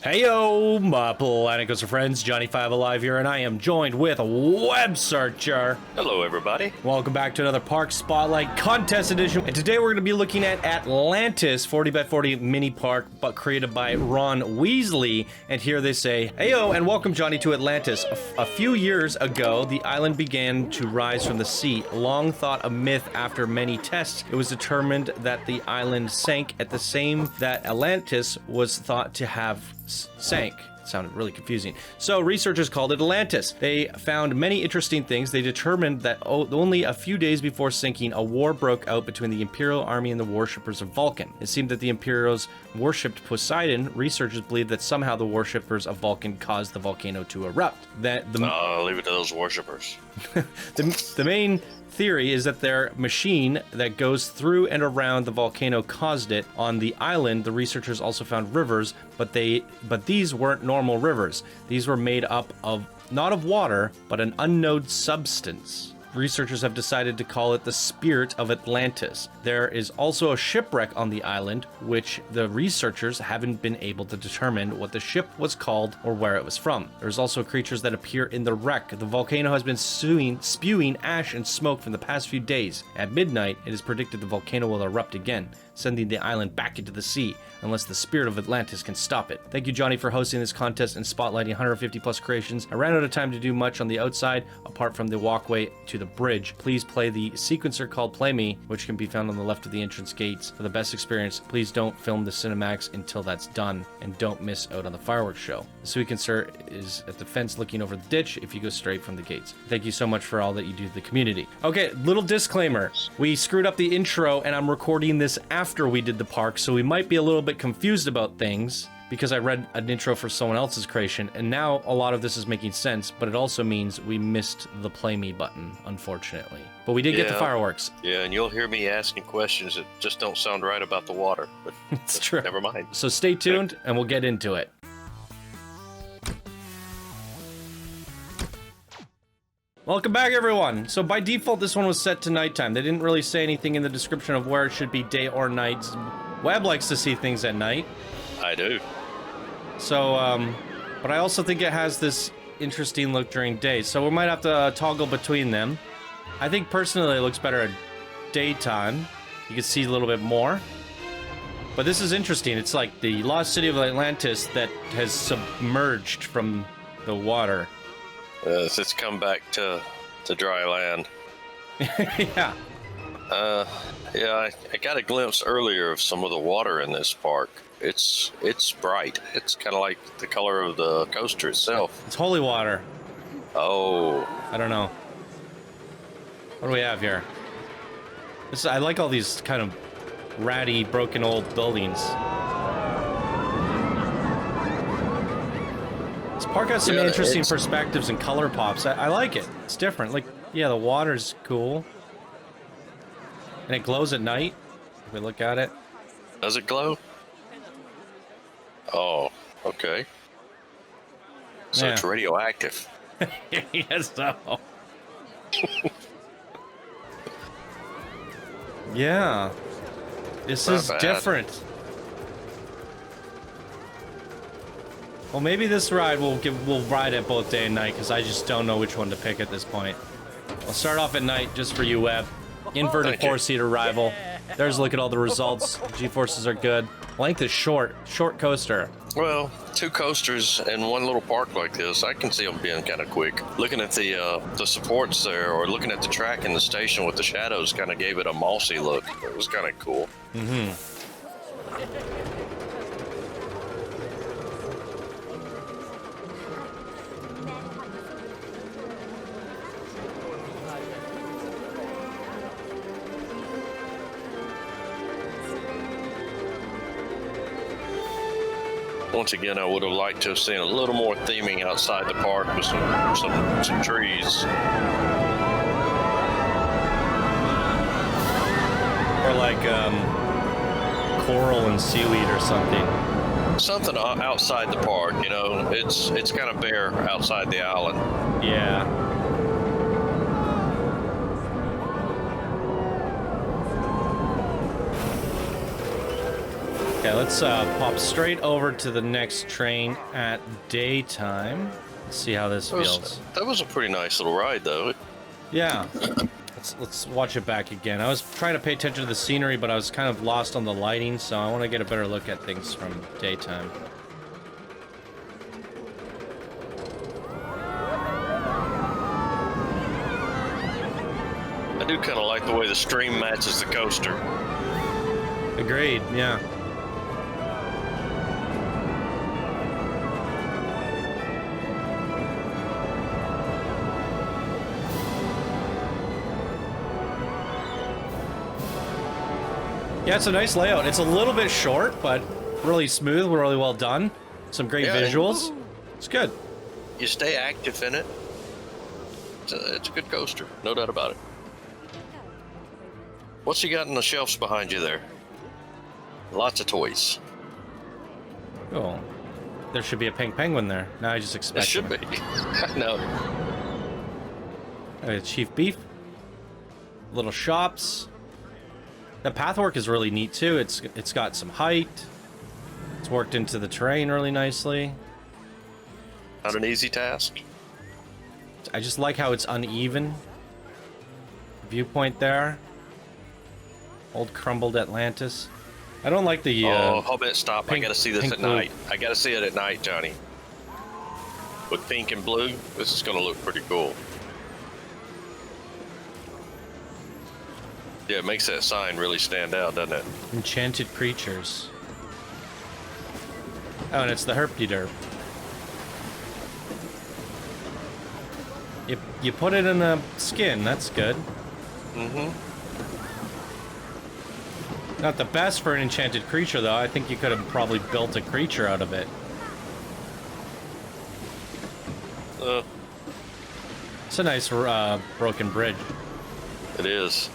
Heyo, my Atlantis friends, Johnny5 Alive here, and I am joined with Web Searcher. Hello, everybody. Welcome back to another Park Spotlight Contest Edition. And today we're going to be looking at Atlantis 40x40 mini park, but created by Ron Weasley. And here they say, heyo, and welcome, Johnny, to Atlantis. A few years ago, the island began to rise from the sea. Long thought a myth after many tests, it was determined that the island sank at the same that Atlantis was thought to have sank. It sounded really confusing. So researchers called it Atlantis. They found many interesting things. They determined that only a few days before sinking, a war broke out between the Imperial Army and the worshippers of Vulcan. It seemed that the Imperials worshipped Poseidon. Researchers believe that somehow the worshippers of Vulcan caused the volcano to erupt. Leave it to those worshippers. The main theory is that their machine that goes through and around the volcano caused it. On the island, the researchers also found rivers, but these weren't normal rivers. These were made up of not of water, but an unknown substance. Researchers have decided to call it the Spirit of Atlantis. There is also a shipwreck on the island, which the researchers haven't been able to determine what the ship was called or where it was from. There's also creatures that appear in the wreck. The volcano has been spewing ash and smoke for the past few days. At midnight, it is predicted the volcano will erupt again, sending the island back into the sea, unless the Spirit of Atlantis can stop it. Thank you, Johnny, for hosting this contest and spotlighting 150 plus creations. I ran out of time to do much on the outside, apart from the walkway to the bridge. Please play the sequencer called Play Me, which can be found on the left of the entrance gates. For the best experience, please don't film the cinematics until that's done, and don't miss out on the fireworks show. The sequencer is at the fence looking over the ditch if you go straight from the gates. Thank you so much for all that you do to the community. Okay, little disclaimer. We screwed up the intro, and I'm recording this after we did the park, so we might be a little bit confused about things because I read an intro for someone else's creation, and now a lot of this is making sense, but it also means we missed the Play Me button, unfortunately. But we did get the fireworks. Yeah, and you'll hear me asking questions that just don't sound right about the water, but it's true. Never mind. So stay tuned, and we'll get into it. Welcome back, everyone. So by default, this one was set to nighttime. They didn't really say anything in the description of where it should be day or night. Web likes to see things at night. I do. So, but I also think it has this interesting look during day. So we might have to toggle between them. I think personally it looks better at daytime. You can see a little bit more. But this is interesting. It's like the lost city of Atlantis that has submerged from the water. It's come back to dry land. Yeah. Yeah, I got a glimpse earlier of some of the water in this park. It's bright. It's kind of like the color of the coaster itself. It's holy water. Oh. I don't know. What do we have here? I like all these kind of ratty, broken old buildings. This park has some interesting perspectives and color pops. I like it. It's different. Like, yeah, the water's cool. And it glows at night, if we look at it. Does it glow? Oh, okay. So It's radioactive. Yes, so. Yeah. This is different. Well, maybe this ride we'll ride it both day and night, because I just don't know which one to pick at this point. I'll start off at night just for you, Web. Inverted four-seater rival. There's a look at all the results. G-forces are good. Length is short coaster. Well, two coasters in one little park like this, I can see them being kind of quick. Looking at the supports there, or looking at the track in the station with the shadows, kind of gave it a mossy look. It was kind of cool. Mm-hmm. Once again, I would have liked to have seen a little more theming outside the park with some trees. Or like coral and seaweed or something. Something outside the park, you know. It's kind of bare outside the island. Yeah. Okay, let's pop straight over to the next train at daytime. Let's see how this feels. That was a pretty nice little ride, though. Yeah. Let's watch it back again. I was trying to pay attention to the scenery, but I was kind of lost on the lighting, so I want to get a better look at things from daytime. I do kind of like the way the stream matches the coaster. Agreed, yeah. Yeah, it's a nice layout. It's a little bit short, but really smooth, really well done. Some great visuals. It's good. You stay active in it. It's a good coaster, no doubt about it. What's you got in the shelves behind you there? Lots of toys. Oh, there should be a pink penguin there. Now I just expect There should be. No. Chief Beef. Little shops. The pathwork is really neat too. It's got some height. It's worked into the terrain really nicely. Not an easy task. I just like how it's uneven. Viewpoint there. Old crumbled Atlantis. I don't like the hold it, stop. pink, I gotta see this at blue. night. I gotta see it at night, Johnny. With pink and blue, this is gonna look pretty cool. Yeah, it makes that sign really stand out, doesn't it? Enchanted creatures. Oh, and it's the Herp-de-Derp. You put it in a skin, that's good. Mm-hmm. Not the best for an enchanted creature, though. I think you could have probably built a creature out of it. It's a nice broken bridge. It is.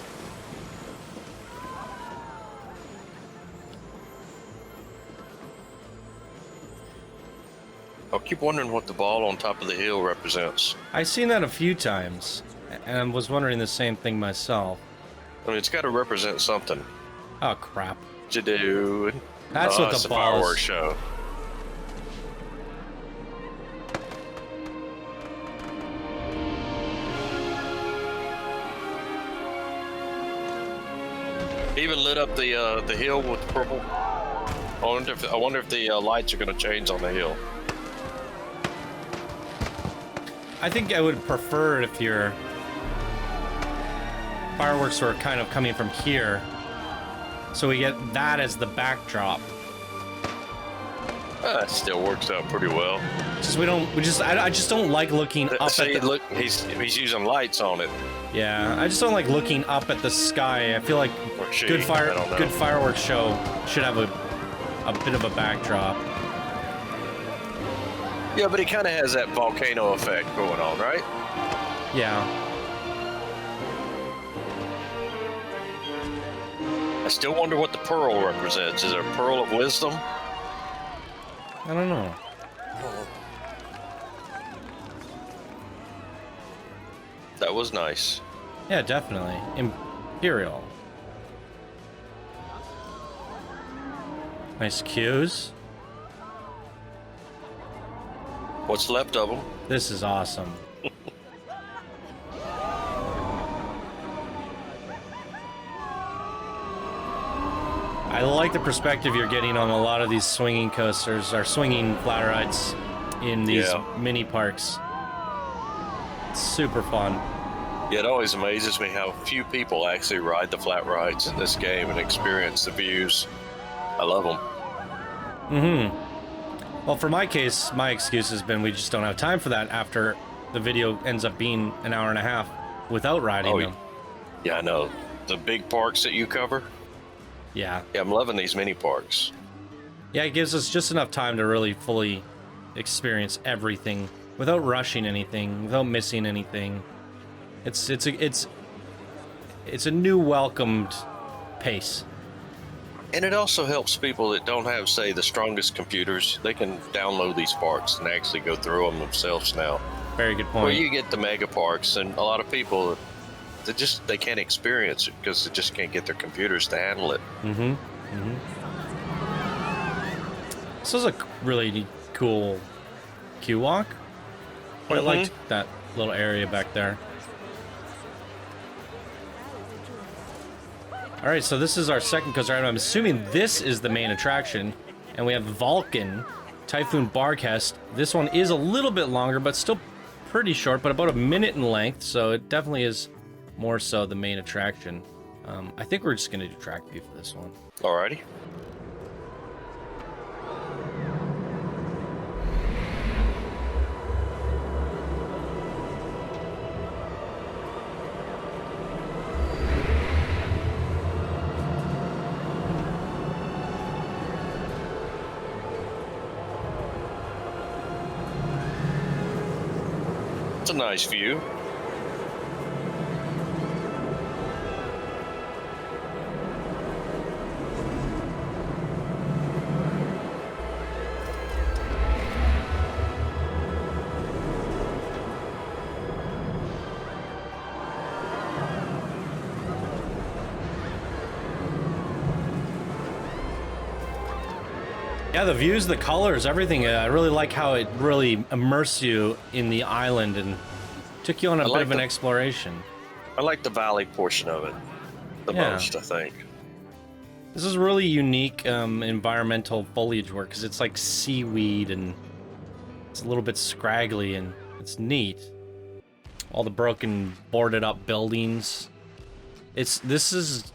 I keep wondering what the ball on top of the hill represents. I've seen that a few times, and I was wondering the same thing myself. I mean, it's got to represent something. Oh, crap. What you do? That's what it's the a ball fireworks is. show. Even lit up the hill with purple. I wonder if the lights are going to change on the hill. I think I would prefer it if your fireworks were kind of coming from here, so we get that as the backdrop. It still works out pretty well. I just don't like looking up See, at the... look, he's using lights on it. Yeah, I just don't like looking up at the sky. I feel like Or she, good I don't know. fireworks show should have a bit of a backdrop. Yeah, but he kind of has that volcano effect going on, right? Yeah. I still wonder what the pearl represents. Is it a pearl of wisdom? I don't know. That was nice. Yeah, definitely. Imperial. Nice cues. What's left of them? This is awesome. I like the perspective you're getting on a lot of these swinging coasters, or swinging flat rides in these mini parks. It's super fun. Yeah, it always amazes me how few people actually ride the flat rides in this game and experience the views. I love them. Mm-hmm. Well, for my case, my excuse has been we just don't have time for that after the video ends up being an hour and a half without riding them. Yeah, I know. The big parks that you cover? Yeah. Yeah, I'm loving these mini parks. Yeah, it gives us just enough time to really fully experience everything without rushing anything, without missing anything. It's a new welcomed pace. And it also helps people that don't have, say, the strongest computers. They can download these parks and actually go through them themselves now. Very good point. Well, you get the mega parks, and a lot of people, they can't experience it because they just can't get their computers to handle it. Mm-hmm. Mm-hmm. This was a really cool queue walk. Quite liked that little area back there. All right, so this is our second coaster. I'm assuming this is the main attraction. And we have Vulcan, Typhoon Barcast. This one is a little bit longer, but still pretty short, but about a minute in length. So it definitely is more so the main attraction. I think we're just going to do track view for this one. Alrighty. It's a nice view. Yeah, the views, the colors, everything. I really like how it really immersed you in the island and took you on a bit of an exploration. I like the valley portion of it the most, I think. This is really unique environmental foliage work because it's like seaweed and it's a little bit scraggly and it's neat. All the broken, boarded up buildings. This is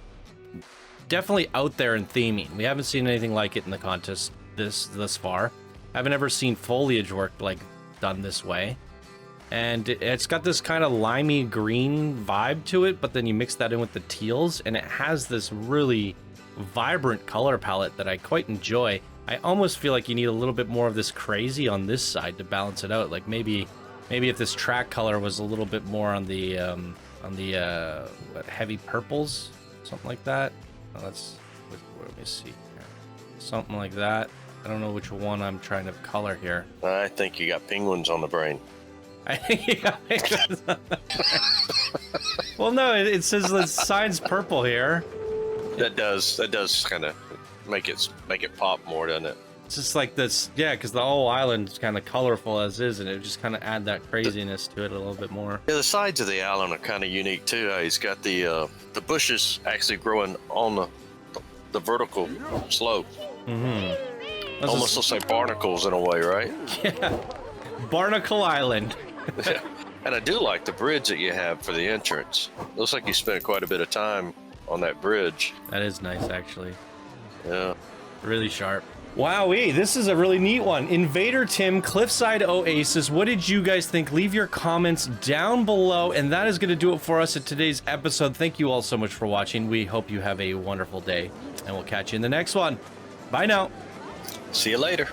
definitely out there in theming. We haven't seen anything like it in the contest thus far. I haven't ever seen foliage work like done this way. And it's got this kind of limey green vibe to it, but then you mix that in with the teals and it has this really vibrant color palette that I quite enjoy. I almost feel like you need a little bit more of this crazy on this side to balance it out. Like maybe if this track color was a little bit more on the heavy purples, something like that. Let me see here. Something like that. I don't know which one I'm trying to color here. I think you got penguins on the brain. I think you got penguins on the brain. Well, no, it says the sign's purple here. That does kind of make it pop more, doesn't it? It's just like this, yeah, because the whole island's kind of colorful as is, and it just kind of add that craziness to it a little bit more. Yeah, the sides of the island are kind of unique too. He's got the bushes actually growing on the vertical slope. Almost looks like barnacles in a way, right? Yeah, Barnacle Island. Yeah. And I do like the bridge that you have for the entrance. Looks like you spent quite a bit of time on that bridge. That is nice, actually. Yeah. Really sharp. Wowee, this is a really neat one. Invader Tim, Cliffside Oasis. What did you guys think? Leave your comments down below, and that is going to do it for us at today's episode. Thank you all so much for watching. We hope you have a wonderful day, and we'll catch you in the next one. Bye now. See you later.